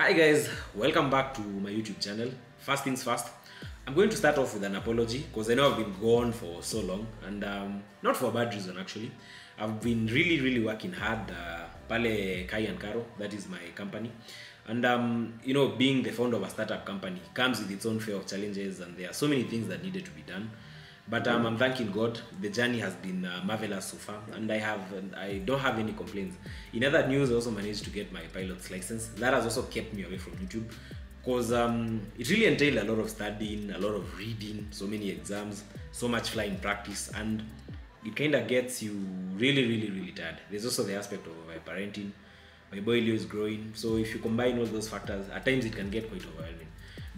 Hi guys, welcome back to my YouTube channel. First things first, I'm going to start off with an apology because I know I've been gone for so long and not for a bad reason actually. I've been really working hard pale Kai and Karo, that is my company. And you know, being the founder of a startup company comes with its own fair of challenges, and there are so many things that needed to be done. But I'm thanking God. The journey has been marvelous so far, and I don't have any complaints. In other news, I also managed to get my pilot's license. That has also kept me away from YouTube because it really entailed a lot of studying, a lot of reading, so many exams, so much flying practice, and it kind of gets you really tired. There's also the aspect of parenting. My boy Leo is growing, so if you combine all those factors, at times it can get quite overwhelming.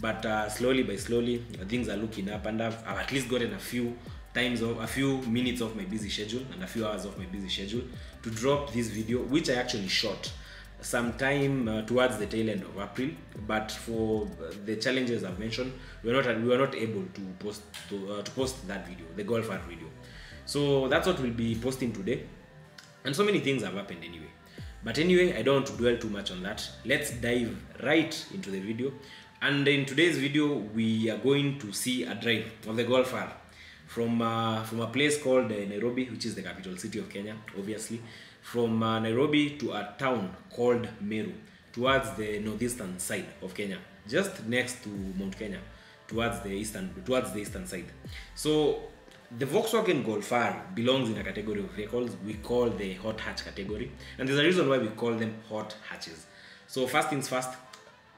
But slowly by slowly, things are looking up, and I've at least gotten a few minutes of my busy schedule and a few hours of my busy schedule to drop this video, which I actually shot sometime towards the tail end of April. But for the challenges I've mentioned, we were not able to post that video, the Golf R video. So that's what we'll be posting today, and so many things have happened anyway. But anyway, I don't want to dwell too much on that. Let's dive right into the video. And in today's video, we are going to see a drive of the Golf R from a place called Nairobi, which is the capital city of Kenya, obviously. From Nairobi to a town called Meru, towards the northeastern side of Kenya, just next to Mount Kenya, towards the eastern side. So the Volkswagen Golf R belongs in a category of vehicles we call the hot hatch category, and there's a reason why we call them hot hatches. So first things first,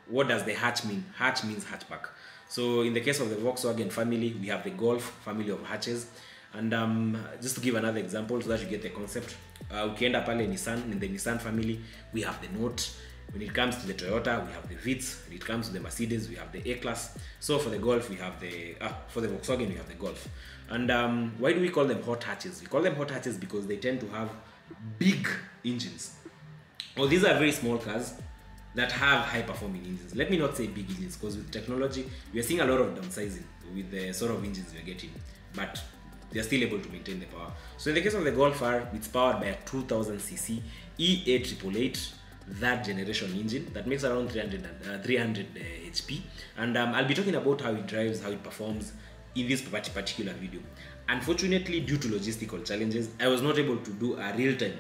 what does the hatch mean? Hatch means hatchback. So in the case of the Volkswagen family, we have the Golf family of hatches. And just to give another example so that you get the concept, ukienda pale Nissan, in the Nissan family, we have the Note. When it comes to the Toyota, we have the Vitz. When it comes to the Mercedes, we have the A-Class. So for the Golf, we have for the Volkswagen, we have the Golf. And why do we call them hot hatches? We call them hot hatches because they tend to have big engines. Well, these are very small cars that have high-performing engines. Let me not say big engines, because with technology, we are seeing a lot of downsizing with the sort of engines we are getting, but they are still able to maintain the power. So in the case of the Golf R, it's powered by a 2000cc E8888 third generation engine that makes around 300 HP, and I'll be talking about how it drives, how it performs in this particular video. Unfortunately, due to logistical challenges, I was not able to do a real-time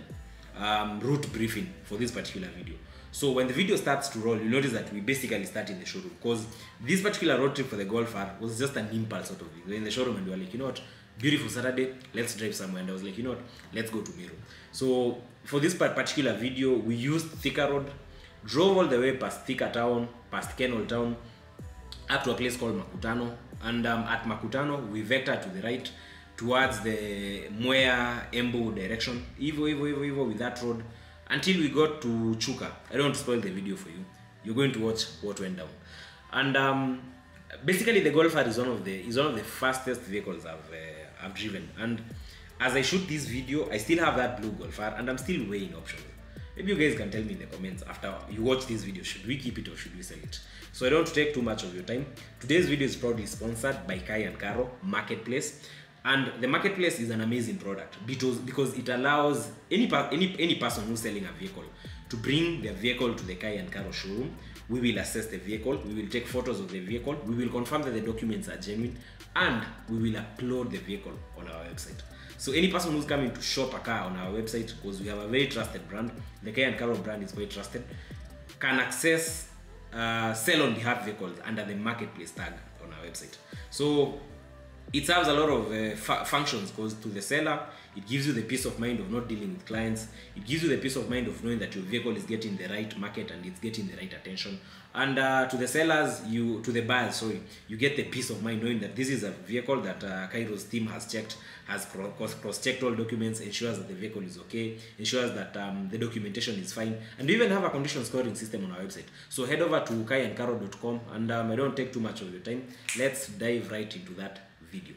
route briefing for this particular video. So when the video starts to roll, you notice that we basically start in the showroom, because this particular road trip for the Golf R was just an impulse sort of thing. We're in the showroom and we were like, you know what, beautiful Saturday, let's drive somewhere. And I was like, you know what, let's go to Meru. So for this particular video, we used Thika Road, drove all the way past Thika Town, past Kenol Town, up to a place called Makutano. And at Makutano, we vectored to the right towards the Mwea Embu direction, Evo with that road, until we got to Chuka. I don't want to spoil the video for you. You're going to watch what went down. And basically, the Golf R is one of the fastest vehicles I've driven. And as I shoot this video, I still have that blue Golf R, and I'm still weighing options. Maybe you guys can tell me in the comments after you watch this video, should we keep it or should we sell it? So I don't want to take too much of your time. Today's video is proudly sponsored by Kai and Karo Marketplace. And the marketplace is an amazing product because it allows any person who's selling a vehicle to bring their vehicle to the Kai and Karo showroom. We will assess the vehicle, we will take photos of the vehicle, we will confirm that the documents are genuine, and we will upload the vehicle on our website. So any person who's coming to shop a car on our website, because we have a very trusted brand, the Kai and Karo brand is quite trusted, can access sell on behalf vehicles under the marketplace tag on our website. So it serves a lot of functions, because to the seller, it gives you the peace of mind of not dealing with clients. It gives you the peace of mind of knowing that your vehicle is getting the right market and it's getting the right attention. And to the sellers, to the buyers, sorry, you get the peace of mind knowing that this is a vehicle that Kairo's team has checked, has cross-checked all documents, ensures that the vehicle is okay, ensures that the documentation is fine, and we even have a condition scoring system on our website. So head over to kaiandkaro.com, and I don't take too much of your time. Let's dive right into that video.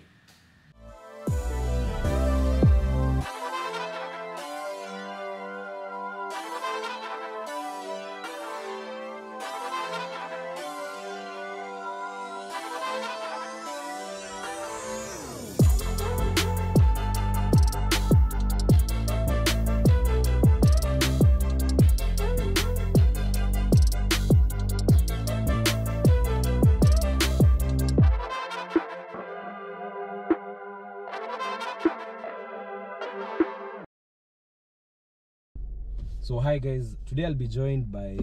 So hi guys, today I'll be joined by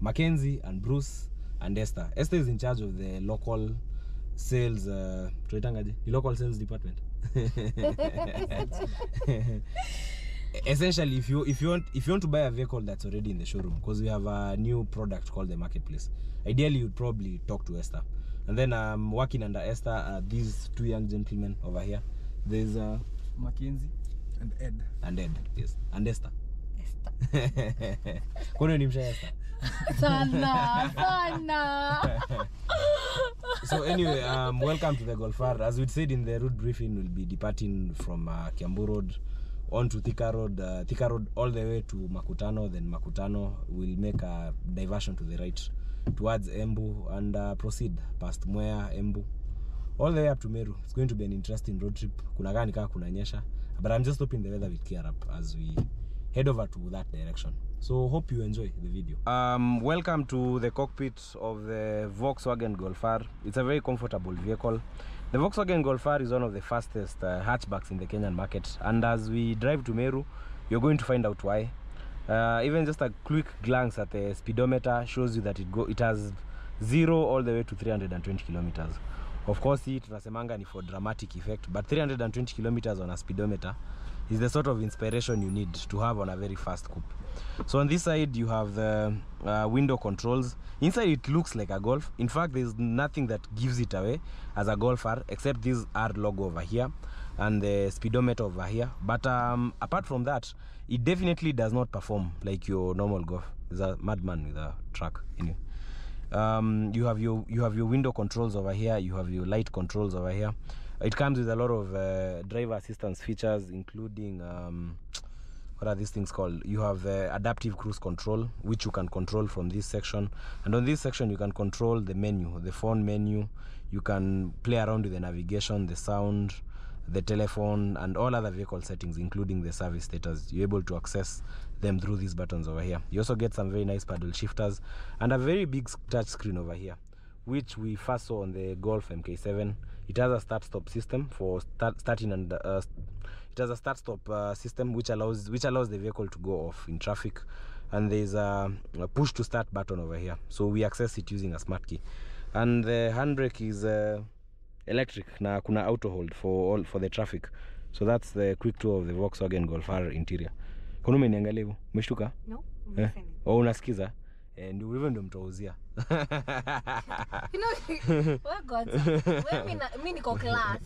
Mackenzie and Bruce and Esther. Esther is in charge of the local sales the local sales department. Essentially, if you want to buy a vehicle that's already in the showroom, because we have a new product called the marketplace, ideally you'd probably talk to Esther. And then working under Esther are these two young gentlemen over here. There's Mackenzie and Ed. And Ed, yes. And Esther. Kono ni msha Esther. Sana. So anyway, welcome to the Golf R. As we said in the route briefing, we'll be departing from Kiambu Road on to Thika Road all the way to Makutano. Then Makutano will make a diversion to the right towards Embu and proceed past Mwea, Embu, all the way up to Meru. It's going to be an interesting road trip. Kuna gani kaa kunanyesha, but I'm just hoping the weather will clear up as we head over to that direction. So hope you enjoy the video. Welcome to the cockpit of the Volkswagen Golf R. It's a very comfortable vehicle. The Volkswagen Golf R is one of the fastest hatchbacks in the Kenyan market, and as we drive to Meru, you're going to find out why. Even just a quick glance at the speedometer shows you that it has 0 all the way to 320 kilometers. Of course, it tunasemanga ni for dramatic effect, but 320 kilometers on a speedometer is the sort of inspiration you need to have on a very fast coupe. So on this side you have the window controls. Inside it looks like a Golf. In fact, there's nothing that gives it away as a Golf R except this R logo over here and the speedometer over here. But apart from that, it definitely does not perform like your normal Golf. There's a madman with a truck. Anyway, you have your window controls over here. You have your light controls over here. It comes with a lot of driver assistance features, including what are these things called? You have the adaptive cruise control, which you can control from this section, and on this section you can control the menu, the phone menu. You can play around with the navigation, the sound, the telephone, and all other vehicle settings, including the service status. You're able to access them through these buttons over here. You also get some very nice paddle shifters and a very big touch screen over here, which we first saw on the Golf MK7. It has a start-stop system for starting, and it has a start-stop system which allows the vehicle to go off in traffic. And there's a push-to-start button over here, so we access it using a smart key. And the handbrake is electric. Na kuna auto hold for the traffic. So that's the quick tour of the Volkswagen Golf R interior. Kuna umeniangalia hivyo? Umeshtuka? No. Oh, unasikiza? And we even mtauzia. You know, oh God, mimi niko class.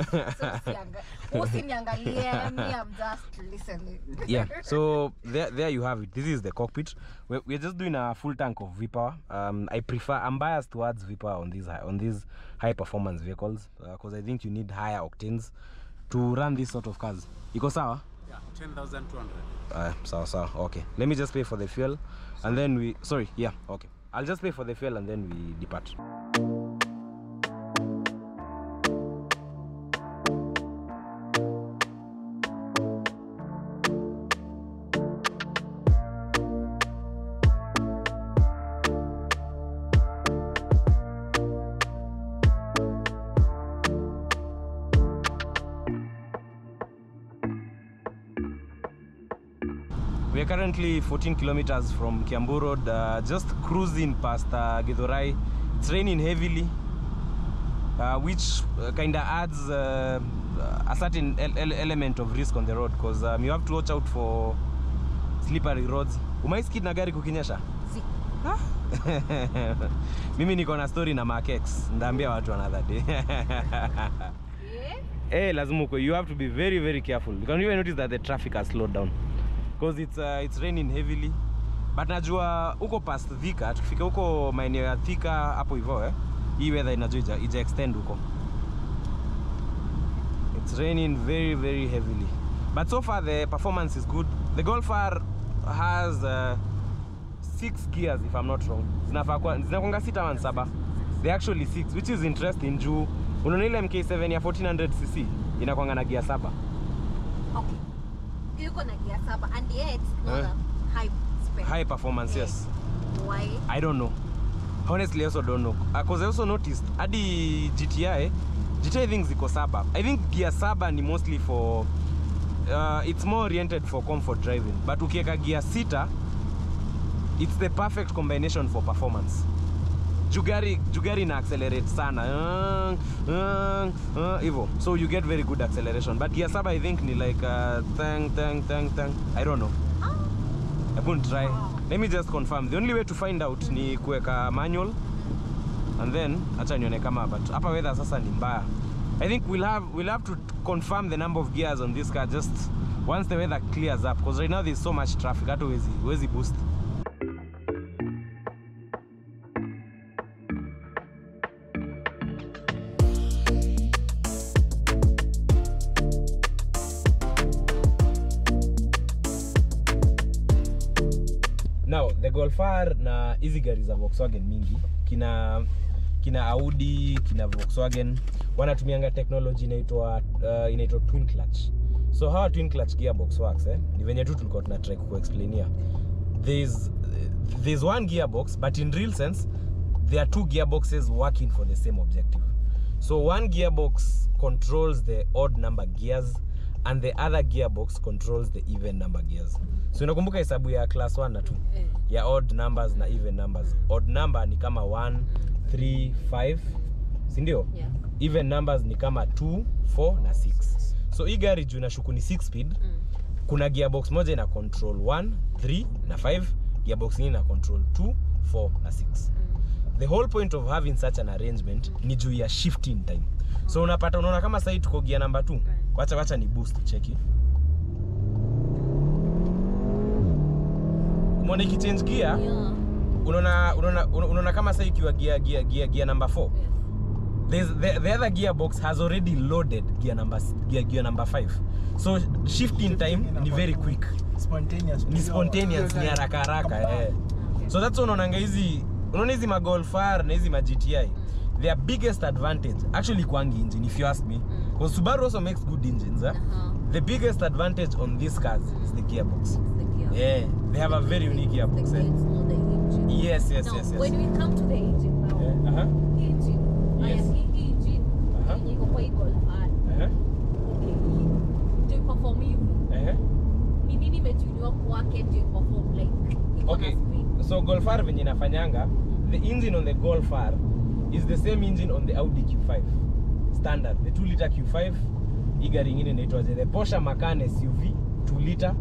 So usiniangalie, me I'm just listening. Yeah, so there you have it. This is the cockpit. We're just doing a full tank of V-Power. I'm biased towards V-Power on these high performance vehicles because I think you need higher octanes to run this sort of cars. Iko sawa? Yeah, 10,200. Sawa. Okay. Let me just pay for the fuel and then we... Sorry, yeah, okay. I'll just pay for the fuel and then we depart. We are currently 14 kilometers from Kiambu Road, just cruising past Githurai. It's raining heavily, which kind of adds a certain element of risk on the road, because you have to watch out for slippery roads. Umaiskid na gari kukinyesha? Si. Mimi niko na story na Makex, ndaambia watu another day. Lazima you have to be very very careful. You can even notice that the traffic has slowed down because it's raining heavily. But najua uko past Thika, tukifika uko maeneo ya Thika hapo hivyo hii weather inajua ija extend uko. It's raining very very heavily. But so far the performance is good. The Golf R has 6 gears if I'm not wrong. Zinakwanga 6 ama 7. They actually 6, which is interesting juu unaona ile MK7 ya 1400cc inakwanga na gear 7. Okay. Yuko na gear 7 and yet it's not a high performance, yes. Why? I don't know. Honestly, I also don't know. Because I also noticed adi GTI things ziko 7. I think gear 7 ni mostly for it's more oriented for comfort driving, but ukiweka gear sita, it's the perfect combination for performance. Jugari na accelerate sana evo, so you get very good acceleration, but gear saba I think ni like tang. I don't know, I won't try. Let me just confirm. The only way to find out ni kuweka manual and then acha nione kama, but hapa weather sasa ni mbaya. I think we'll have to confirm the number of gears on this car just once the weather clears up, because right now there's so much traffic. Hata wezi boost. Now the Golf R na hizi gari za Volkswagen mingi kina Audi, kina Volkswagen wanatumianga technology inaitwa twin clutch. So how a twin clutch gearbox works ni venye tu tulikuwa tuna try kuexplainia. There's one gearbox, but in real sense there are two gearboxes working for the same objective. So one gearbox controls the odd number gears and the other gearbox controls the even number gears. So unakumbuka hesabu ya class 1 na 2 ya odd numbers na even numbers. Odd number ni kama 1, 3, 5, si ndio? Yeah. Even numbers ni kama 2, 4 na 6. So hii gari juu nashuku ni 6 speed, kuna gearbox moja ina control 1, 3 na 5, gearbox nyingine ina control 2, 4 na 6. The whole point of having such an arrangement ni juu ya shifting time. So unaona kama sasa tuko gear number 2. Wacha ni boost cheki. Umeona ikichange gear? Yeah. Unaona kama sasa ikiwa gear number 4. Yes. The other gearbox has already loaded gear number 5. So shifting time ni very quick. Spontaneous ni haraka. Okay. So that's unaona hizi ma Golf R na hizi ma GTI. Their biggest advantage actually kwangi engine, if you ask me, because Subaru also makes good engines. The biggest advantage on these cars is the gearbox. Yeah, they have a very unique gearbox. It's not the engine. Yes. When we come to the engine now, engine. Yes. Engine. You go for Golf R. Okay. Do perform even. Nini metuniwa kwake do perform like. Okay. So Golf R venye inafanyanga, the engine on the Golf R is the same engine on the Audi Q5 standard, the 2-liter Q5. Hii gari nyingine inaitwa the Porsche Macan SUV 2-liter,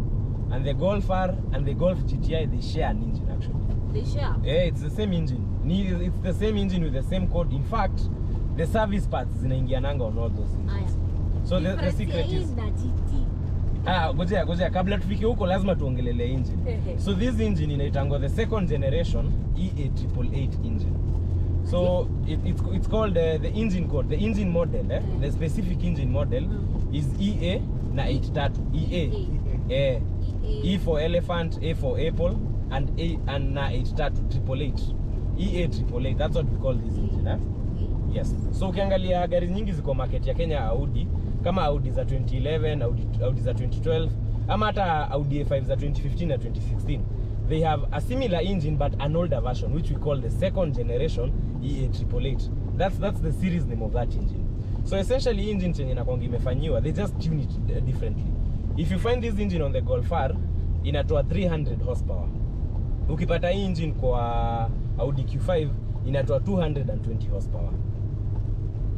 and the Golf R and the Golf GTI, they share an engine actually. They share? Yeah, it's the same engine. It's the same engine with the same code. In fact, the service parts zinaingiananga on all those engines. So the secret is goja kabla tufike huko lazima tuongelele engine. So this engine inaitangwa the second generation EA888 engine. So it's called the engine code, the engine model, the specific engine model is EA na 83. EA. E for elephant, A for apple, and na 888. EA888. That's what we call this engine. Yes. So ukiangalia gari nyingi ziko market ya Kenya Audi, kama Audi za 2011, Audi za 2012, ama hata Audi A5 za 2015 na 2016. They have a similar engine but an older version, which we call the second generation EA888. That's the series name of that engine. So essentially engine chenye nakwanga imefanyiwa, they just tune it differently. If you find this engine on the Golf R, inatoa 300 horsepower. Ukipata hii engine kwa Audi Q5, inatoa 220 horsepower.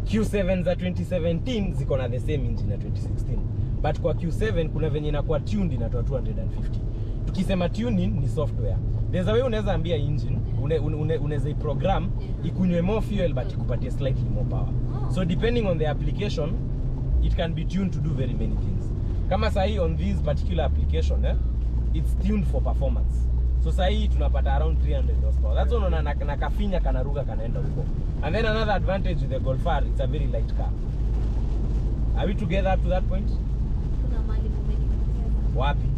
Q7 za 2017 ziko na the same engine na 2016. But kwa Q7 kuna venye inakuwa tuned inatoa 250. Tukisema tuning ni software. There's a way unaweza ambia engine, unaweza program ikunywe more fuel but ikupatie slightly more power. So depending on the application, it can be tuned to do very many things. Kama sahi on this particular application, it's tuned for performance. So sahi tunapata around 300 horsepower. That's one na kafinya kanaruka kanaenda huko. And then another advantage with the Golf R, it's a very light car. Are we together up to that point? Kuna mali mumenikiza. Wapi?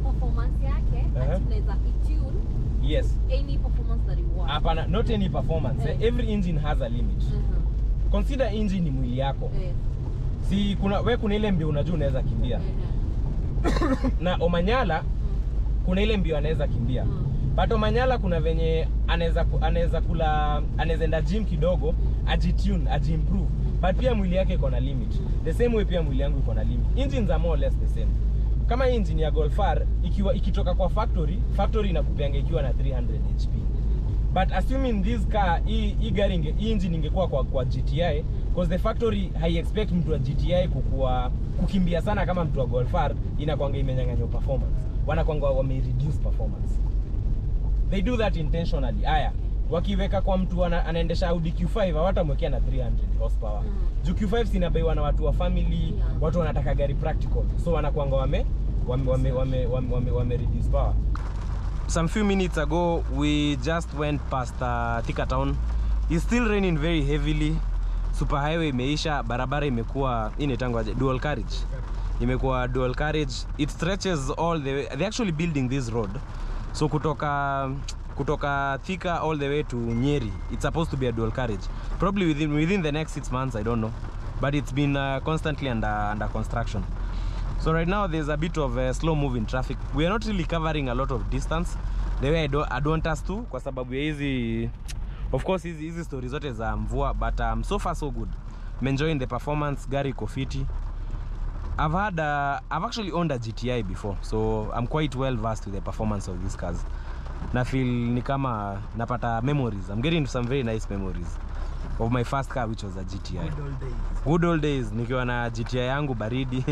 Performance yake tunaweza tune. Yes. Any performance that you want. Hapana, not any performance. Every engine has a limit. Consider engine ni mwili yako. Si kuna ile mbio unajua unaweza kimbia. Na Omanyala kuna ile mbio anaweza kimbia. But Omanyala kuna venye anaweza enda gym kidogo, ajitune, ajiimprove. but pia mwili yake iko na limit. The same way pia mwili yangu iko na limit. Engines are more or less the same. Kama engine ya Golf R ikitoka kwa factory inakupeanga ikiwa na 300 HP. But assuming this car hii engine ingekuwa kwa GTI, because the factory hai expect mtu wa GTI kukimbia sana kama mtu wa Golf R, inakwanga imenyang'anywa performance. Wanakwanga wame reduce performance. They do that intentionally. Aya, wakiweka kwa mtu anaendesha Audi Q5 hawatamwekea na 300 horsepower. Juu Q5 sinabaiwa na watu wa family, watu wanataka gari practical. So wanakwanga wame reduce power. Some few minutes ago we just went past Thika town. It's still raining very heavily. Super highway imeisha, barabara imekuwa inaitangwa dual carriage. Imekuwa dual carriage. It stretches all the way. They're actually building this road. So kutoka Thika all the way to Nyeri, it's supposed to be a dual carriage. Probably within the next 6 months, I don't know. But it's been constantly under construction. So right now there's a bit of slow moving traffic. We are not really covering a lot of distance the way I don't want us to, kwa sababu ya hizi, of course hizi stories zote za mvua, but so far so good. I'm enjoying the performance, gari iko fiti. I've actually owned a GTI before, so I'm quite well versed with the performance of these cars. Na feel ni kama napata memories. I'm getting some very nice memories of my first car, which was a GTI. Good old days nikiwa na GTI yangu baridi.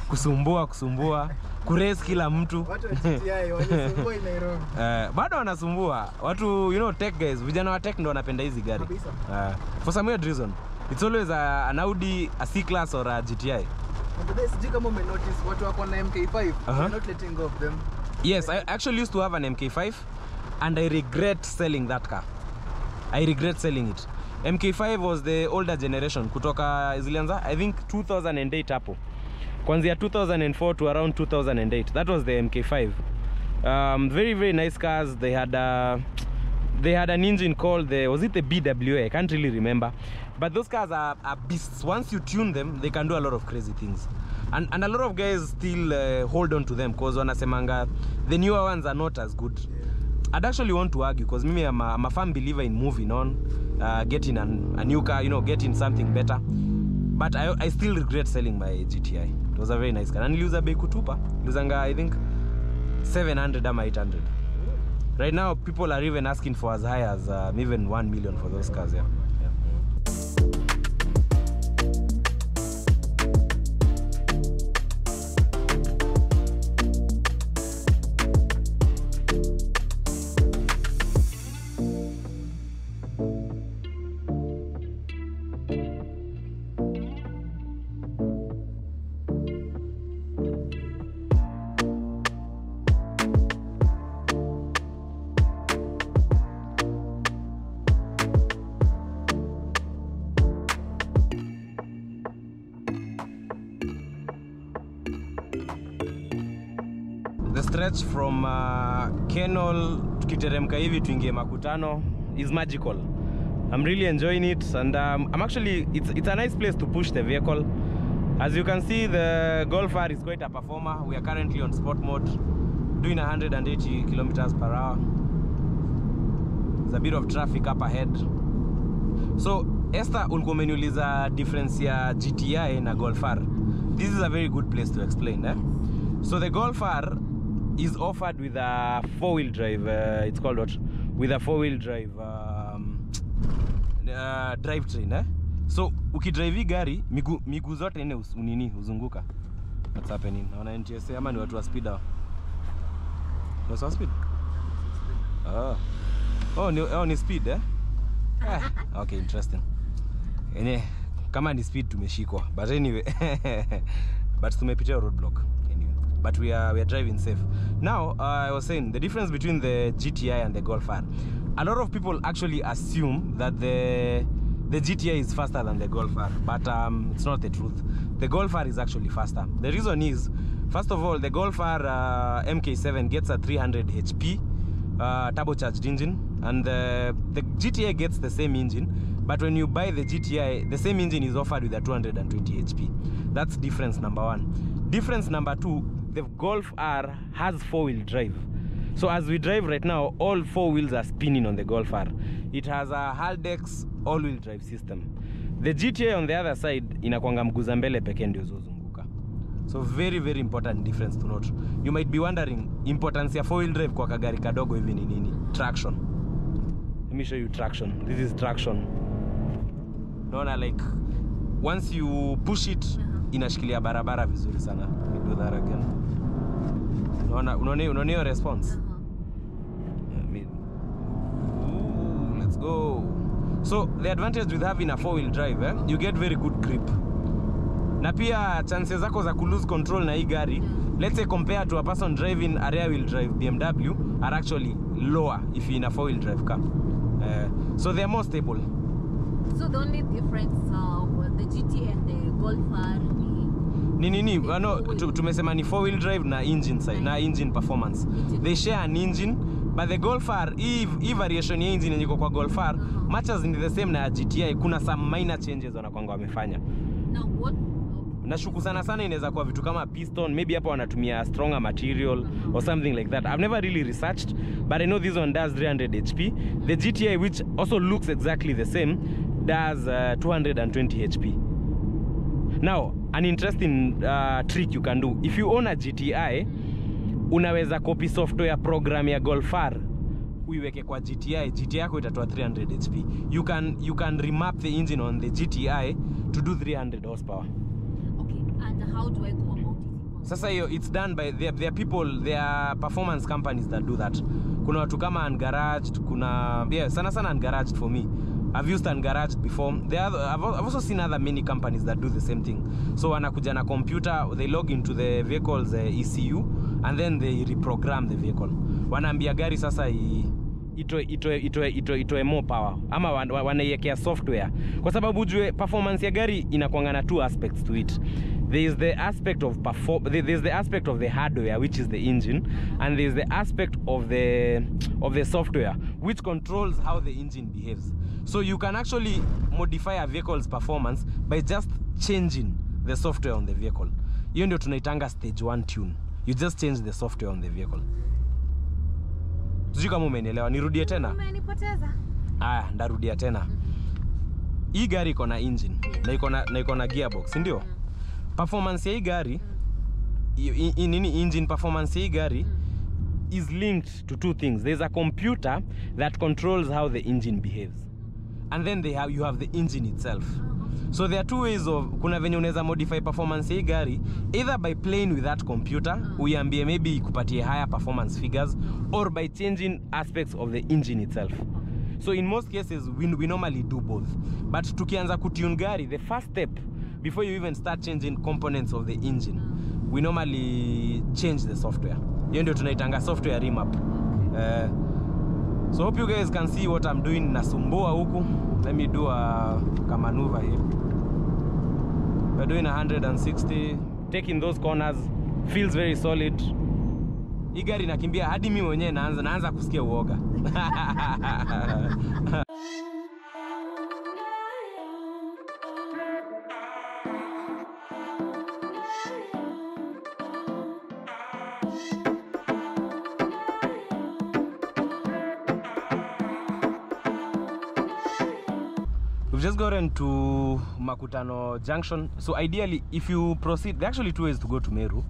kusumbua kurace kila mtu. Watu wa GTI wanasumbua Nairobi. Bado wanasumbua watu, tech guys, vijana wa tech ndo wanapenda hizi gari. For some weird reason it's always an Audi, a C-Class or a GTI. But this kama notice watu wako na MK5, you're not letting go of them. Yes, I actually used to have an MK5 and I regret selling that car. I regret selling it. MK5 was the older generation kutoka zilianza I think 2008 hapo. Kuanzia 2004 to around 2008. That was the MK5. Very very nice cars. They had an engine called was it the BWA? I can't really remember. But those cars are beasts. Once you tune them, they can do a lot of crazy things. And a lot of guys still hold on to them because wanasemanga the newer ones are not as good. I'd actually want to argue because I'm a firm believer in moving on, getting a new car, getting something better. But I still regret selling my GTI. It was a very nice car. And niliuza bei kutupa. Niliuzanga I think 700 or 800. Right now people are even asking for as high as even 1 million for those cars. Yeah. The stretch from Kenol tukiteremka hivi tuingie Makutano is magical. I'm really enjoying it, and I'm actually it's a nice place to push the vehicle. As you can see, the Golf R is quite a performer. We are currently on sport mode, doing 180 kilometers per hour. There's a bit of traffic up ahead. So Esther, ulikuwa umeniuliza difference ya GTI na Golf R. This is a very good place to explain. So the Golf R is offered with a four-wheel drive. It's called what? With a four-wheel drive drivetrain. So ukidrive gari miguu zote nne uzunguka. What's happening? Naona NTSA ama ni watu wa speed hao? What's speed? Ni speed okay, interesting. Kama ni speed tumeshikwa. But anyway, but tumepitia roadblock. But we are driving safe. Now, I was saying the difference between the GTI and the Golf R. A lot of people actually assume that the GTI is faster than the Golf R, but it's not the truth. The Golf R is actually faster. The reason is, first of all, the Golf R MK7 gets a 300 HP turbocharged engine, and the GTI gets the same engine, but when you buy the GTI, the same engine is offered with a 220 HP. That's difference number one. Difference number two, the Golf R has four-wheel drive. So as we drive right now, all four wheels are spinning on the Golf R. It has a Haldex all-wheel drive system. The GTA on the other side inakuanga mguza mbele pekee ndio zozunguka. So very very important difference to note. You might be wondering importance ya 4-wheel drive kwa kagari kadogo hivi ni nini? Traction. Let me show you traction. This is traction. Naona like once you push it inashikilia barabara vizuri sana. We do that again. Unaona your response. Let's go. So the advantage with having a 4-wheel drive, you get very good grip. Na pia chances zako za lose control na hii gari, let's say compared to a person driving a rear-wheel drive BMW, are actually lower if you're in a 4-wheel drive car. So they are more stable. So the only difference with the GT and the Golf R tumesema ni 4-wheel drive na engine side, na engine performance. They share an engine, but the Golf R, if variation ya engine yenye kwa Golf R, matches in the same na GTI, kuna some minor changes wanakwanga wamefanya. Now what? Nashuku sana inaweza kuwa vitu kama piston, maybe hapa wanatumia stronger material or something like that. I've never really researched, but I know this one does 300 HP. The GTI, which also looks exactly the same, does 220 HP. Now, an interesting trick you can do. If you own a GTI, unaweza copy software program ya Golf R uiweke kwa GTI yako itatoa 300 HP. You can remap the engine on the GTI to do 300 horsepower. Okay, and how do I go about it? Sasa hiyo it's done by there are people, there are performance companies that do that. Kuna watu kama Ungaraged, kuna sana Ungaraged for me. I've used Ungaraged before. I've also seen other many companies that do the same thing. So wanakuja na computer, they log into the vehicle's ECU and then they reprogram the vehicle. Wanaambia gari sasa itoe more power ama wanaiwekea software, kwa sababu ujue performance ya gari inakuanga na two aspects to it. There is the aspect of there's the aspect of the hardware, which is the engine, and there is the aspect of the software, which controls how the engine behaves. So you can actually modify a vehicle's performance by just changing the software on the vehicle. Hiyo ndio tunaitanga stage 1 tune. You just change the software on the vehicle. Sijui kama umenielewa, nirudie tena? Umenipoteza. Ndarudia tena. Hii gari iko na engine na iko na gearbox, ndio? Performance ya hii gari engine performance ya hii gari is linked to two things. There's a computer that controls how the engine behaves, and then you have the engine itself. So there are two ways of kuna venye unaweza modify performance ya hii gari, either by playing with that computer, uiambie maybe ikupatie higher performance figures, or by changing aspects of the engine itself. So in most cases we normally do both. But tukianza kutune gari, the first step before you even start changing components of the engine, we normally change the software. Hiyo ndio tunaitanga software remap. So hope you guys can see what I'm doing. Nasumbua huku. Let me do a maneuver here. We're doing 160, taking those corners, feels very solid. Hii gari nakimbia hadi mimi mwenyewe naanza kusikia uoga. We've just gotten to Makutano Junction. So ideally, if you proceed, there are actually two ways to go to Meru.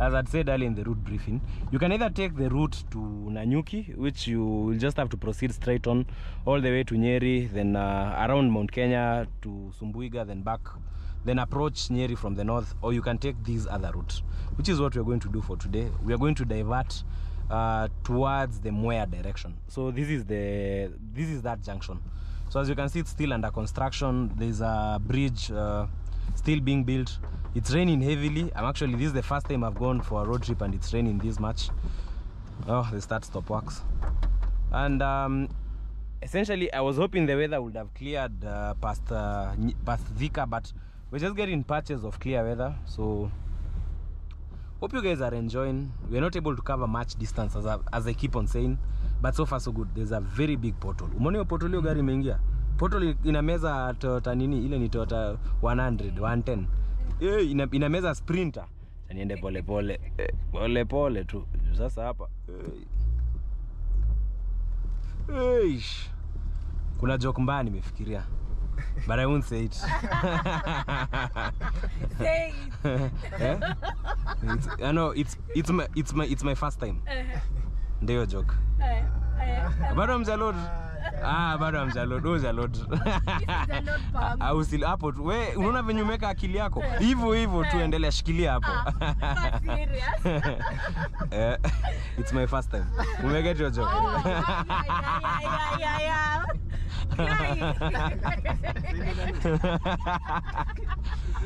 As I'd said earlier in the route briefing, you can either take the route to Nanyuki, which you will just have to proceed straight on all the way to Nyeri, then around Mount Kenya to Sumbuiga, then back, then approach Nyeri from the north, or you can take this other route, which is what we're going to do for today. We are going to divert towards the Mwea direction. So this is that junction. So as you can see, it's still under construction. There's a bridge still being built. It's raining heavily. This is the first time I've gone for a road trip and it's raining this much. Oh, they stop works. And essentially, I was hoping the weather would have cleared past Thika, but we're just getting patches of clear weather. So hope you guys are enjoying. We're not able to cover much distance as I keep on saying, but so far so good. There's a very big portal. Umeona portal hiyo gari imeingia? Portal inameza Toyota nini? Ile ni Toyota 100, 110. Inameza Sprinter. Niende pole pole tu. Sasa hapa. Kuna joke mbaya nimefikiria. but I won't say it. Say it. I know it's my first time. Ndio joke. Bado mjalod. Bado mjalod. Ujalod. Au sil hapo we unaona venye umeka akili yako. Hivyo tuendelea shikilia hapo. Serious? It's my first time. Umeget your joke. Yeah.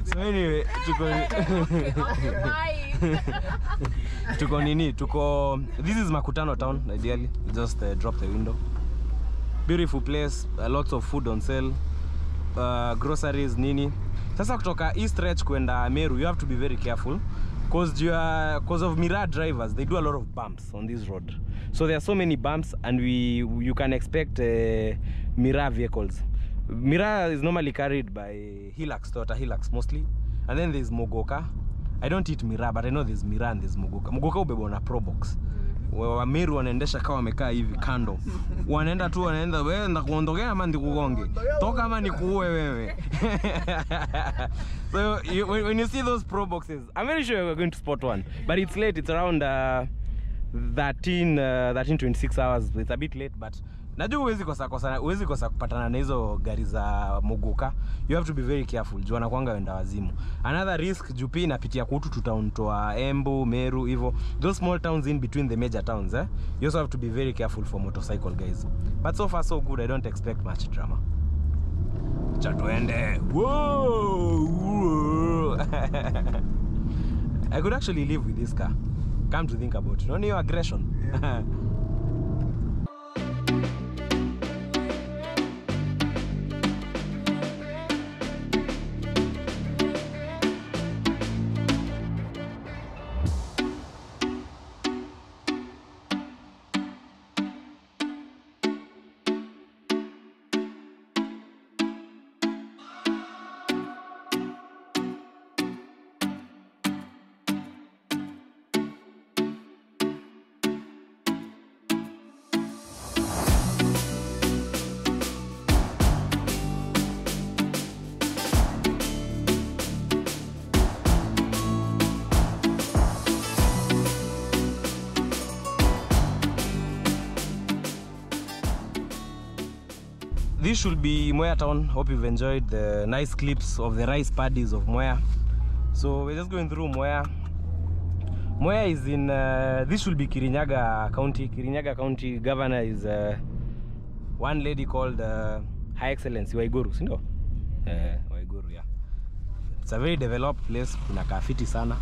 So anyway, this is Makutano town ideally. Just drop the window. Beautiful place, lots of food on sale, groceries nini. Sasa kutoka East Stretch kwenda Meru, you have to be very careful because of Mira drivers. They do a lot of bumps on this road. So there are so many bumps, and you can expect Mira vehicles. Mira is normally carried by Hilux, Toyota Hilux mostly, and then there's Mogoka. I don't eat Mira, but I know there's Mira and there's Mogoka. Mogoka ubebwa na Probox. Wa Meru wanaendesha kama wamekaa hivi kando. Wanaenda tu wanaenda wewe nda kuondokea ama ndikugonge. Toka ama nikuue wewe. So when you see those Proboxes, I'm very sure we're going to spot one. But it's late, it's around 13:26 hours. It's a bit late, but najua huwezi kosa kupatana na hizo gari za Mogoka. You have to be very careful. Jua nakwanga wenda wazimu. Another risk, jupi inapitia kutu town toa Embu, Meru hivyo. Those small towns in between the major towns, You also have to be very careful for motorcycle guys. But so far so good. I don't expect much drama. Chatuende. Whoa. I could actually live with this car. Come to think about it. No new aggression. Yeah. This should be Mwea town. Hope you've enjoyed the nice clips of the rice paddies of Mwea. So we're just going through Mwea. Mwea is in, this should be Kirinyaga County. Kirinyaga County governor is one lady called Her Excellency Waiguru, you know? Waiguru, yeah. It's a very developed place. Kuna kafiti sana.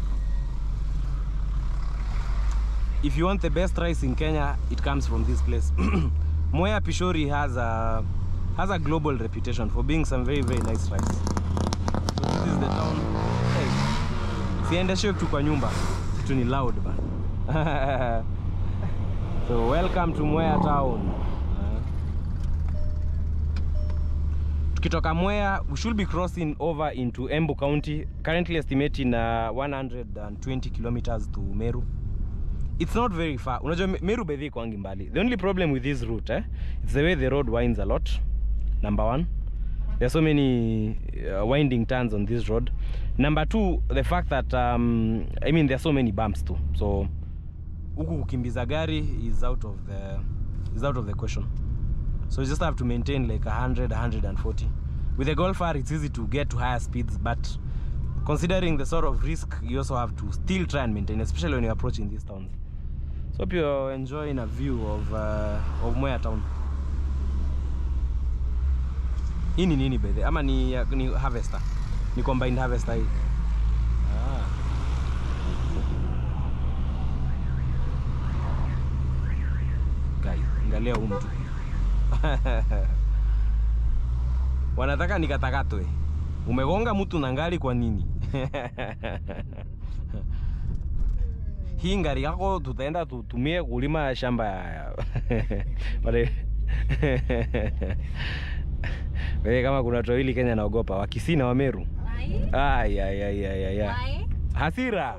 If you want the best rice in Kenya, it comes from this place. Mwea Pishori has a global reputation for being some very nice rice. So this is the town. Hey, siende show tu kwa nyumba. Kitu ni loud man. So welcome to Mwea town. Tukitoka Mwea, we should be crossing over into Embu County. Currently estimating 120 kilometers to Meru. It's not very far. Unajua Meru bedhi kwangi mbali. The only problem with this route, it's the way the road winds a lot. Number one, there are so many winding turns on this road. Number two, the fact that I mean there are so many bumps too. So huku kukimbiza gari is out of the question. So you just have to maintain like 100, 140. With the Golf R, it's easy to get to higher speeds, but considering the sort of risk, you also have to still try and maintain, especially when you're approaching these towns. So hope you're enjoying a view of Mwea town. Hii ni nini bedhe? Ama ni harvester? Ni combined harvester hii? Guys, angalia huyu mtu. Wanataka nikatakatwe. Umegonga mtu na ngari kwa nini? Hii ngari yako tutaenda tutumie kulima shamba ya wewe kama kuna toili Kenya naogopa. Wakisii na Wameru. Hasira.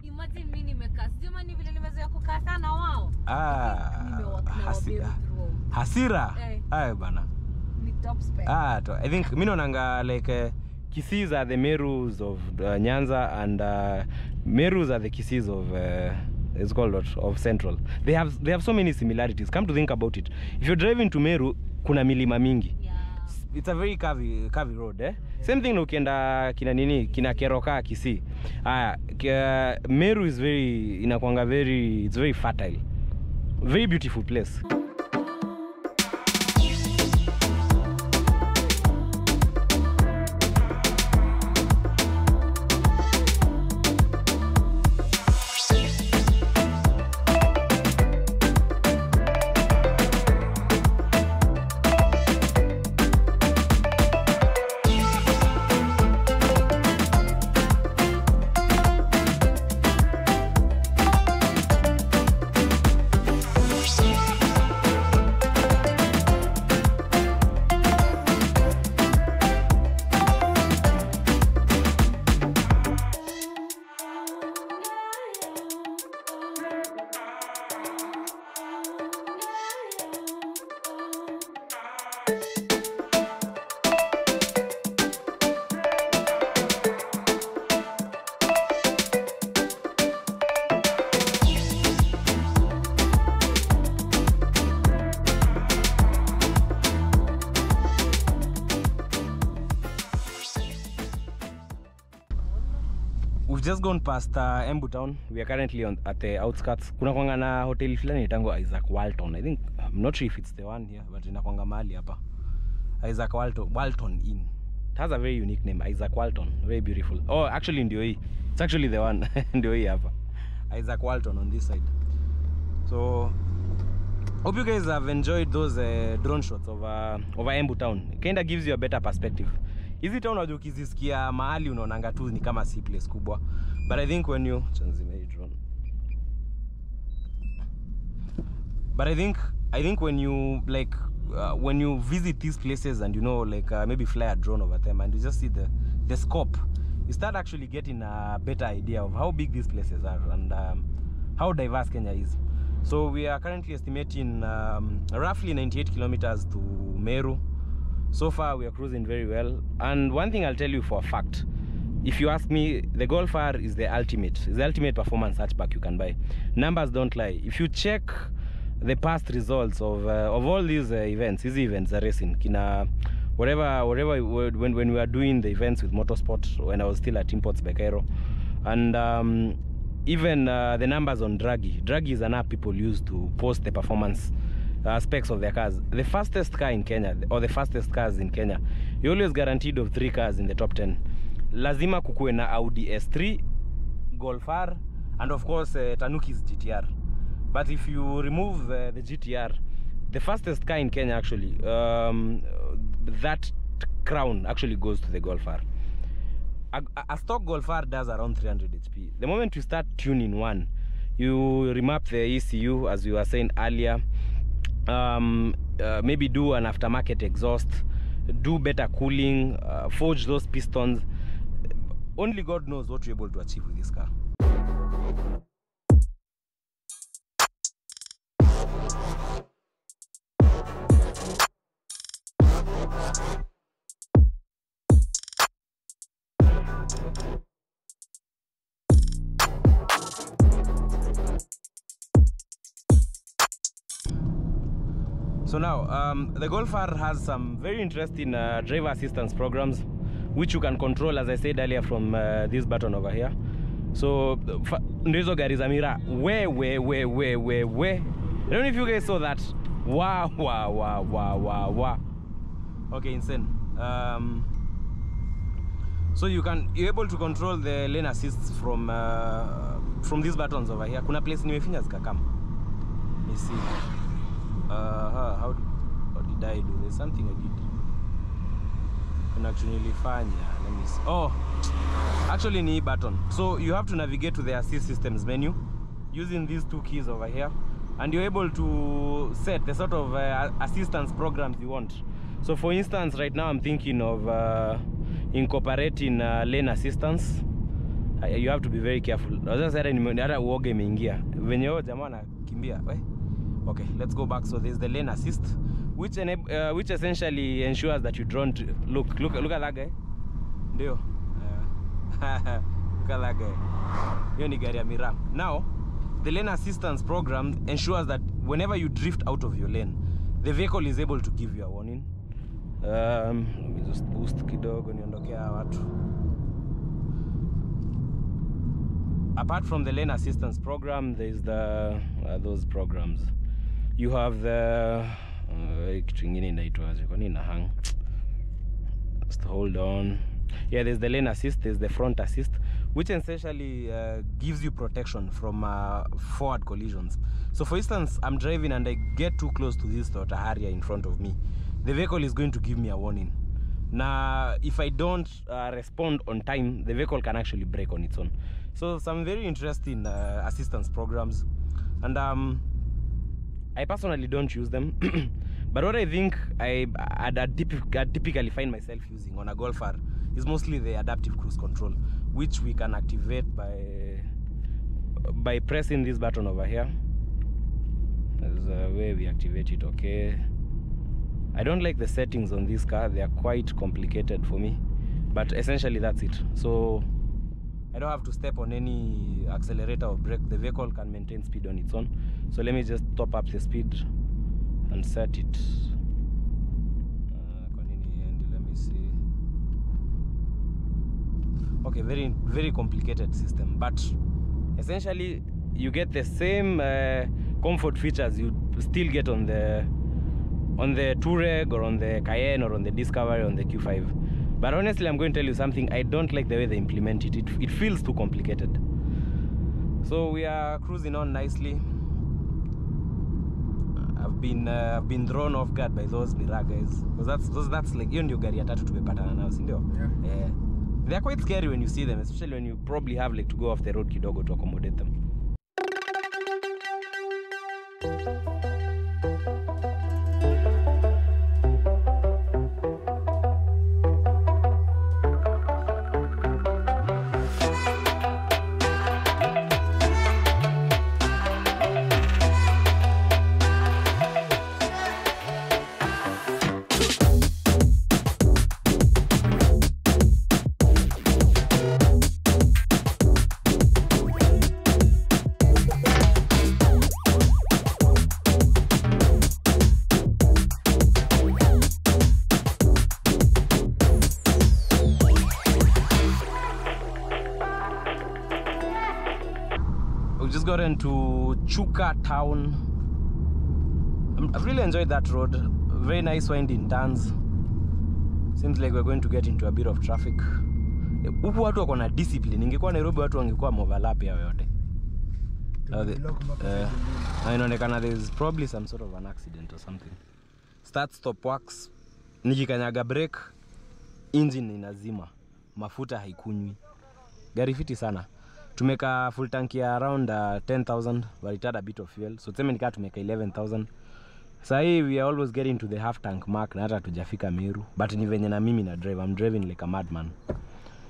Imagine mimi nimekaa. Sema ni vile nimezoea kukaa sana wao. Hasira. Bana. top spec. I think minonanga like Kisis are the Merus of Nyanza, and Merus are the Kisis of it's called of Central. They have so many similarities. Come to think about it, if you're driving to Meru, kuna milima mingi. Yeah. It's a very curvy road, eh? Same thing ukienda kina Keroka Kisii. Meru is it's very fertile. Very beautiful place. We've just gone past Embu town. We are currently at the outskirts. Kuna kwanga na hotel fulani itango Isaac Walton. I think, I'm not sure if it's the one here, but inakwanga mahali hapa. Isaac Walton Inn. It has a very unique name, Isaac Walton. Very beautiful. Oh, actually ndio hii. It's actually the one. Ndio hii hapa. Isaac Walton on this side. So, hope you guys have enjoyed those drone shots over Embu town. It kind of gives you a better perspective. Hizi town unajua ukizisikia mahali unaonanga tu ni kama si place kubwa. But I think when you I think when you like when you visit these places and maybe fly a drone over them and you just see the scope, you start actually getting a better idea of how big these places are and how diverse Kenya is. So we are currently estimating roughly 98 kilometers to Meru. So far we are cruising very well, and one thing I'll tell you for a fact, if you ask me, the Golf R is the ultimate performance hatchback you can buy. Numbers don't lie. If you check the past results of all these events are racing, when we were doing the events with Motorsport, when I was still at Imports by Kairo, and even the numbers on Draghi is an app people use to post the performance specs of their cars. The fastest car in Kenya, or the fastest cars in Kenya, you're always guaranteed of 3 cars in the top 10. Lazima kukuwe na Audi S3, Golf R, and of course Tanuki's GTR. But if you remove the GTR, the fastest car in Kenya actually, that crown actually goes to the Golf R. A stock Golf R does around 300 HP. The moment you start tuning one, you remap the ECU, as you were saying earlier, maybe do an aftermarket exhaust, do better cooling, forge those pistons. Only God knows what you're able to achieve with this car. So now, the Golf R has some very interesting driver assistance programs, which you can control, as I said earlier, from this button over here. So, Ndezo gari za mira, I don't know if you guys saw that. Wow. Okay, insane. So you're able to control the lane assists from these buttons over here. Kuna place nimefinya zikakam. Let me see. How did I do? There's something I did. Can actually find. Let me see. Oh, actually knee button. So you have to navigate to the assist systems menu using these 2 keys over here, and you're able to set the sort of assistance programs you want. So for instance, right now I'm thinking of incorporating lane assistance. You have to be very careful. Okay, let's go back. So there's the lane assist. which essentially ensures that you don't look at that guy. Ndio. Look at that guy. Hiyo ni gari ya Meru. Now, the lane assistance program ensures that whenever you drift out of your lane, the vehicle is able to give you a warning. Let me just boost kidogo niondokea watu. Apart from the lane assistance program, there is the those programs. You have the just hold on. Yeah, there's the lane assist, there's the front assist, which essentially gives you protection from forward collisions. So for instance, I'm driving and I get too close to this Toyota Harrier in front of me. The vehicle is going to give me a warning. Now, if I don't respond on time, the vehicle can actually brake on its own. So some very interesting assistance programs. And I personally don't use them. But what I think I'd typically find myself using on a Golf R is mostly the adaptive cruise control, which we can activate by pressing this button over here. There's a way we activate it. Okay, I don't like the settings on this car. They are quite complicated for me, but essentially that's it. So I don't have to step on any accelerator or brake. The vehicle can maintain speed on its own. So let me just top up the speed and set it. Let me see. Okay, very complicated system, but essentially you get the same comfort features you still get on the Touareg or on the Cayenne or on the Discovery or on the Q5. But honestly, I'm going to tell you something. I don't like the way they implement it. It feels too complicated. So we are cruising on nicely. I've been thrown off guard by those Meru guys, because that's like hiyo ndio gari ya tatu tumepatana nao, si ndio? Yeah. They're quite scary when you see them, especially when you probably have like to go off the road kidogo to accommodate them. Got into Chuka town. I've really enjoyed that road. Very nice winding turns. Seems like we're going to get into a bit of traffic. Huku watu wako na discipline. Ingekuwa Nairobi watu wangekuwa overlap yao yote. Inaonekana there's probably some sort of an accident or something. Start stop works. Nikikanyaga brake, engine inazima. Mafuta haikunywi. Gari fiti sana. Tumeka full tank ya around 10,000, but it had a bit of fuel. So tuseme nikaa tumeka 11,000. Sahi we are always getting to the half tank mark na hata tujafika Meru. But ni venye na mimi na drive. I'm driving like a madman.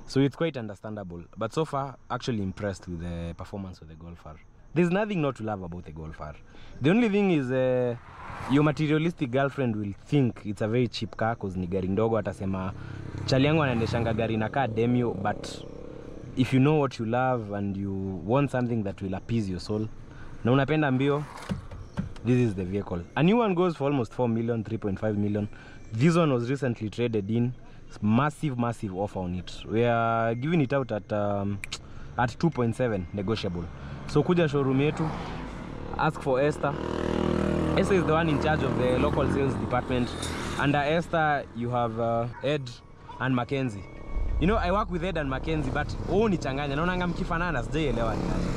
So it's quite understandable. But so far, actually impressed with the performance of the Golf R. There's nothing not to love about the Golf R. The only thing is your materialistic girlfriend will think it's a very cheap car because ni gari ndogo, atasema chali yangu anaendeshanga gari na kaa demio, but if you know what you love and you want something that will appease your soul, na unapenda mbio, this is the vehicle. A new one goes for almost 4 million, 3.5 million. This one was recently traded in. Massive offer on it. We are giving it out at 2.7 negotiable. So kuja showroom yetu, ask for Esther. Esther is the one in charge of the local sales department. Under Esther, you have Ed and Mackenzie. You know, I work with Ed and Mackenzie, but ni changanya. Naonanga mkifanana, sijaelewa ni aje.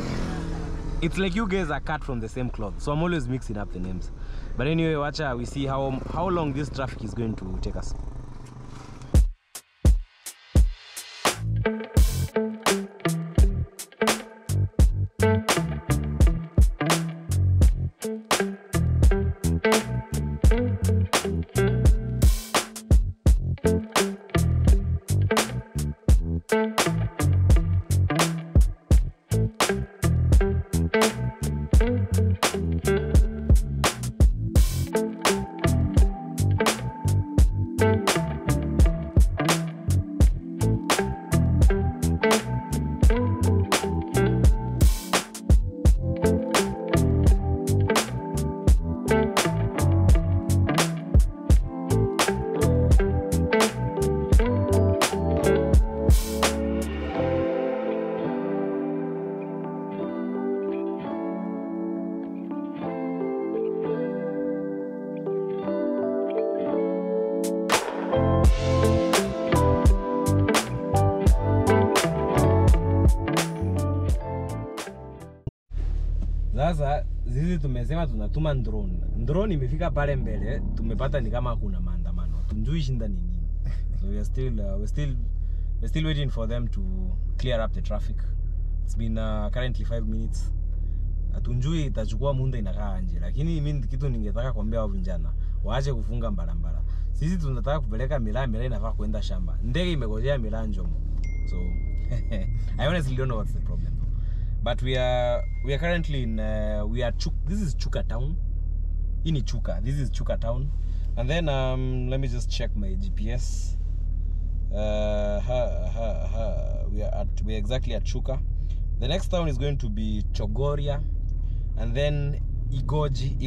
It's like you guys are cut from the same cloth. So I'm always mixing up the names. But anyway, watcha, we see how long this traffic is going to take us. Sasa sisi tumesema tunatuma drone. Drone imefika pale mbele, tumepata ni kama kuna maandamano. Tunjui shinda ni nini. So we're still waiting for them to clear up the traffic. It's been currently 5 minutes. Tunjui itachukua muda inakaa nje, lakini mimi kitu ningetaka kuambia wao vijana waache kufunga barabara. Sisi tunataka kupeleka miraa inafaa kwenda shamba. Ndege imegojea miraa Njomo. So I honestly don't know what's the problem. But we are currently in this is Chuka town. In Chuka. This is Chuka town. And then let me just check my GPS. We are exactly at Chuka. The next town is going to be Chogoria, and then Igoji, I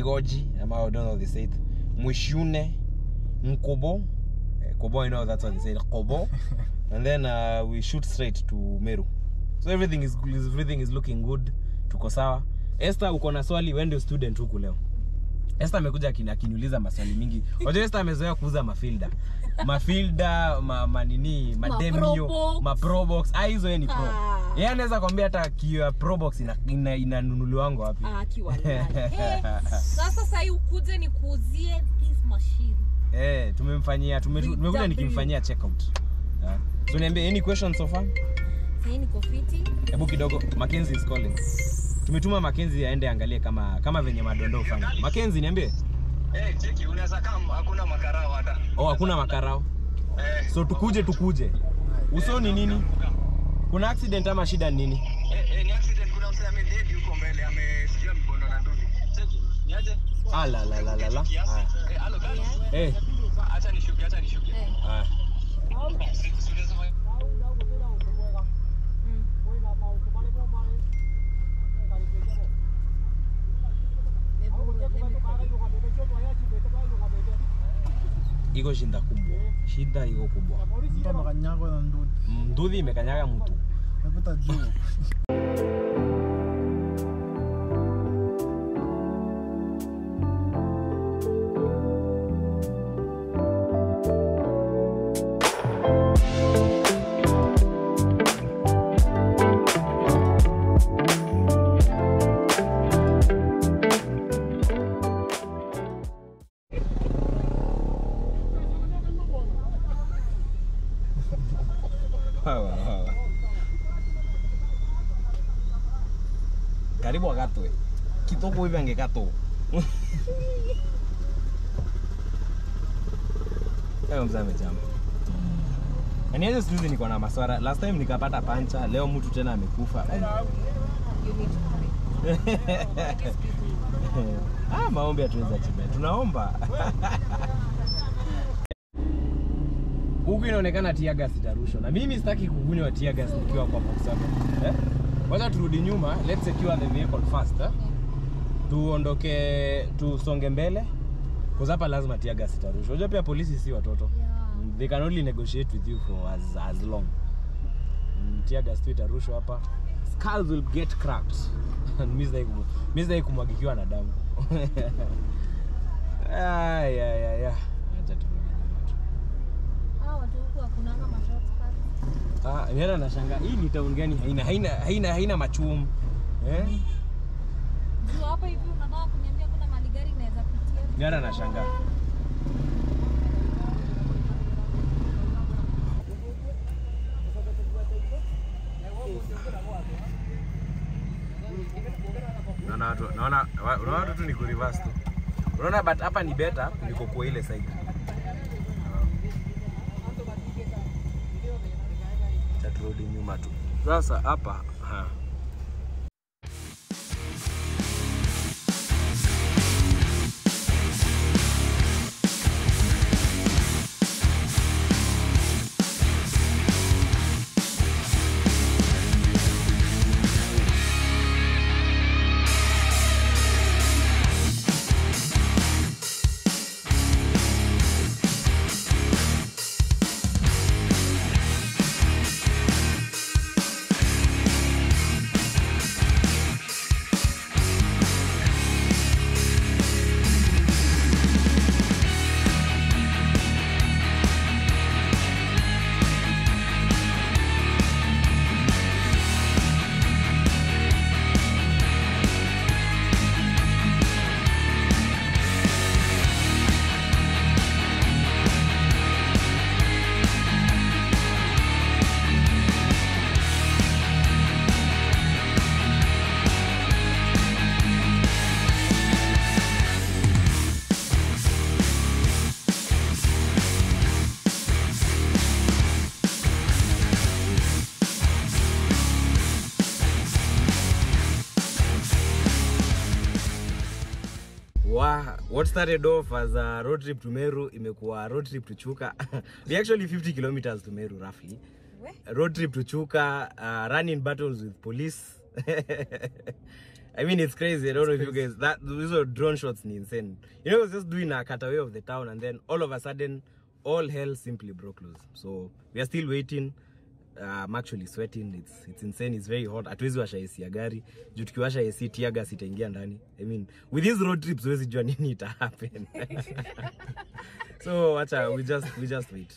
don't know how they say it. Mwishune, Nkobo. Kobo, I know that's what they say, Kobo. And then we shoot straight to Meru. So everything is looking good. Tuko sawa. Esther, uko na swali, wewe ndio student huku leo. Esther amekuja akiniuliza maswali mingi. Unajua Esther amezoea kuuza mafilda. Mafilda, manini, mademio, maprobox. Hizo yeye ni pro. Yeye anaweza kwambia hata kiwa probox inanunuliwa wangu wapi. Kiwalai. Sasa ukuje nikuuzie this machine. Tumekuja nikimfanyia check out. So niambie any questions so far? Sasa niko fiti. Hebu kidogo, Mackenzie is calling. Tumetuma Mackenzie aende angalie kama venye madondo ufanya. Mackenzie niambie. Cheki unaweza kama hakuna makarao hata. Hakuna makarao. So tukuje. Usoni nini? Kuna accident ama shida nini? Ni accident, kuna msema dead yuko mbele amesijua mkono na ndugu. Cheki. Niaje? La. Hello guys. Acha nishuke. Iko shinda kubwa. Shida iko kubwa. Mtu amekanyaga na nduthi. Nduthi imekanyaga mtu. Napita juu. Karibu wakatwe. Kitoko hivi angekato. Mzame jambo. Anianze sijuzi niko na maswara. Last time nikapata pancha, leo mtu tena amekufa. Maombi hatuweza chime. Tunaomba. Huku inaonekana tear gas itarushwa. Na mimi sitaki kugunywa tear gas nikiwa kwa Volkswagen. Wacha turudi nyuma, let's secure the vehicle first. Tusonge mbele. Kwa hapa lazima tear gas itarushwa. Unajua pia polisi si watoto. They can only negotiate with you for as long. Tear gas tu itarushwa hapa. Skulls will get cracked. And mimi kumwagikiwa na damu. Ya. Acha turudi nyuma tu. Watu huko hakuna kama shortcut. Niona nashangaa hii ni town gani haina machumu. Juu hapa hivi unataka kuniambia kuna mali gari inaweza pitia. Niona nashangaa. Naona watu tu ni ku reverse tu. Unaona but hapa ni better kuliko kwa ile side. Turudi nyuma tu. Sasa hapa What started off as a road trip to Meru imekuwa road trip to Chuka. We actually 50 kilometers to Meru roughly. A road trip to Chuka, running battles with police. I mean, it's crazy. I don't know if you guys, these are drone shots, insane. You know, I was just doing a cutaway of the town, and then all of a sudden, all hell simply broke loose. So we are still waiting. I'm actually sweating. It's insane. It's very hot. Hatuwezi washa AC ya gari. Juu tukiwasha AC tear gas itaingia ndani. I mean, with these road trips, huwezi jua nini ita happen. So we just wait.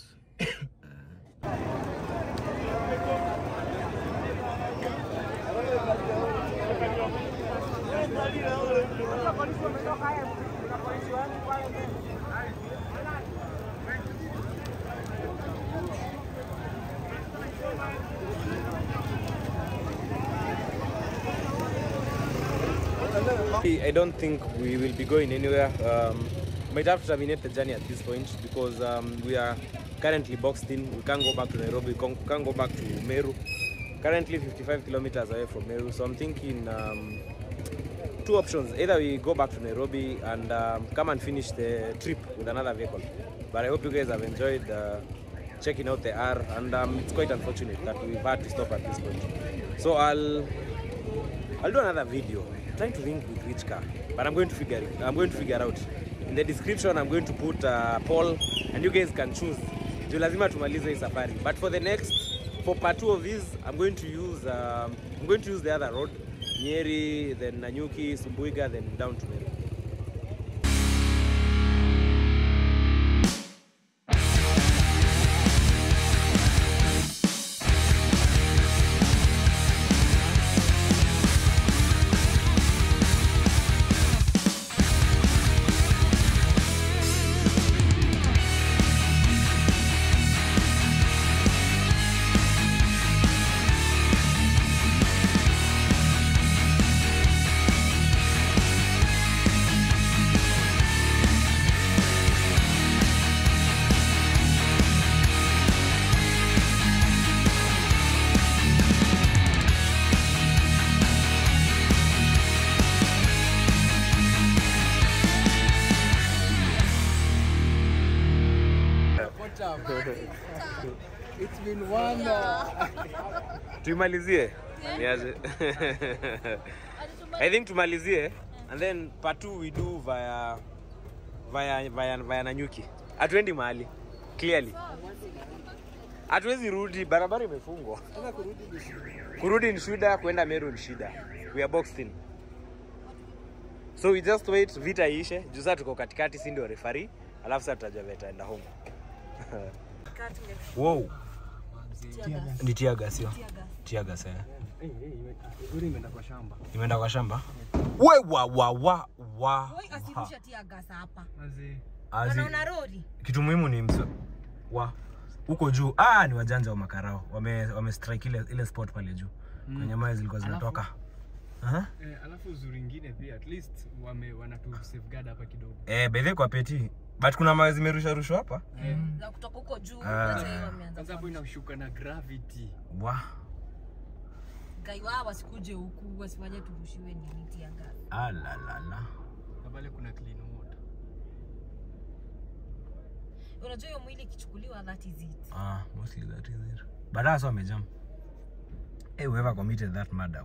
I don't think we will be going anywhere. Might have to terminate the journey at this point because we are currently boxed in. We can't go back to Nairobi, we can't go back to Meru. Currently 55 kilometers away from Meru, so I'm thinking two options. Either we go back to Nairobi and come and finish the trip with another vehicle. But I hope you guys have enjoyed checking out the R, and it's quite unfortunate that we've had to stop at this point. So I'll do another video. I'm trying to think with which car, but I'm going to figure out. In the description, I'm going to put a poll, and you guys can choose. Juu lazima tumalize hii safari. But for part 2 of this, I'm going to use the other road, Nyeri, then Nanyuki, Sumbuiga, then down to Meru. It's been one. Tumalizie? Niaje. I think tumalizie, and then part 2 we do via Nanyuki. Hatuendi mahali. Clearly. Hatuwezi rudi, barabara imefungwa. Kurudi ni shida, kwenda Meru ni shida. We are boxed in. So we just wait vita iishe. Juu sasa tuko katikati, si ndio referee. Alafu sasa tutajua vita enda home. Wow. Ni tear gas hiyo. Tear gas eh. Imeenda kwa shamba. Imeenda kwa shamba. We wa. Wewe asirusha tear gas hapa. Azi. Unaona rodi? Kitu muhimu ni huko juu. Ni wajanja wa makarao. Wame strike ile spot pale juu. Kwenye mawe zilikuwa zinatoka. Alafu uzuri nyingine pia at least wanatu safeguard hapa kidogo. Bedhe kwa peti. But kuna mawe zimerusha hapa. Za kutoka huko juu wameanza. Sasa hapo inashuka na gravity. Gaiwa wasikuje huku wasifanye turushiwe nini tear gas. La. Na pale kuna clean water. Unajua hiyo mwili kichukuliwa that is it. Mostly that is it. But that's what amejam. Whoever committed that murder,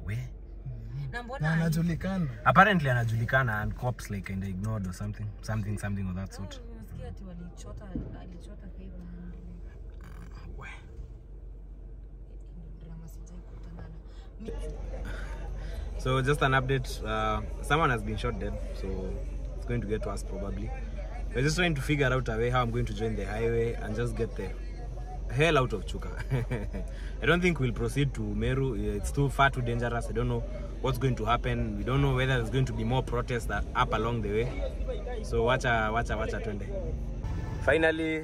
Na mbona anajulikana? Apparently anajulikana, and cops like kind of ignored or something of that sort. Unasikia ati alichota favor. Drama sijai kutana na. So just an update, someone has been shot dead, so it's going to get to us probably. We're just trying to figure out a way how I'm going to join the highway and just get the hell out of Chuka. I don't think we'll proceed to Meru. It's too far, too dangerous. I don't know what's going to happen. We don't know whether there's going to be more protests that up along the way. So wacha twende. Finally,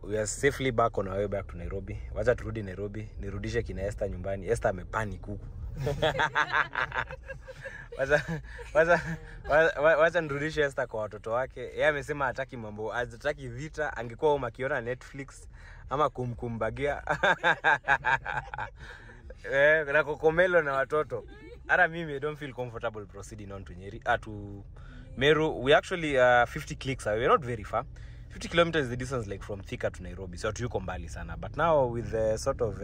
we are safely back on our way back to Nairobi. Wacha turudi Nairobi, nirudishe kina Esther nyumbani. Esther amepanic huku. Wacha nirudishe Esther kwa watoto wake. Yeye amesema hataki mambo, hataki vita, angekuwa home akiona Netflix ama kumbagia. Na kokomelo na watoto. Ara mimi don't feel comfortable proceeding on to Nyeri to Meru. We actually 50 clicks away. We're not very far. 50 kilometers is the distance like from Thika to Nairobi. So tuko mbali sana. But now with the sort of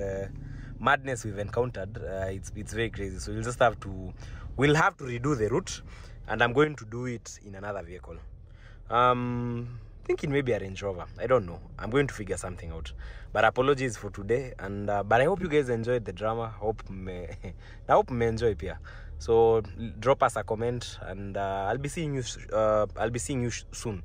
madness we've encountered, it's very crazy. So we'll have to redo the route, and I'm going to do it in another vehicle. Thinking maybe a Range Rover. I don't know. I'm going to figure something out. But apologies for today, and but I hope you guys enjoyed the drama. I hope me enjoy pia. So drop us a comment, and I'll be seeing you soon.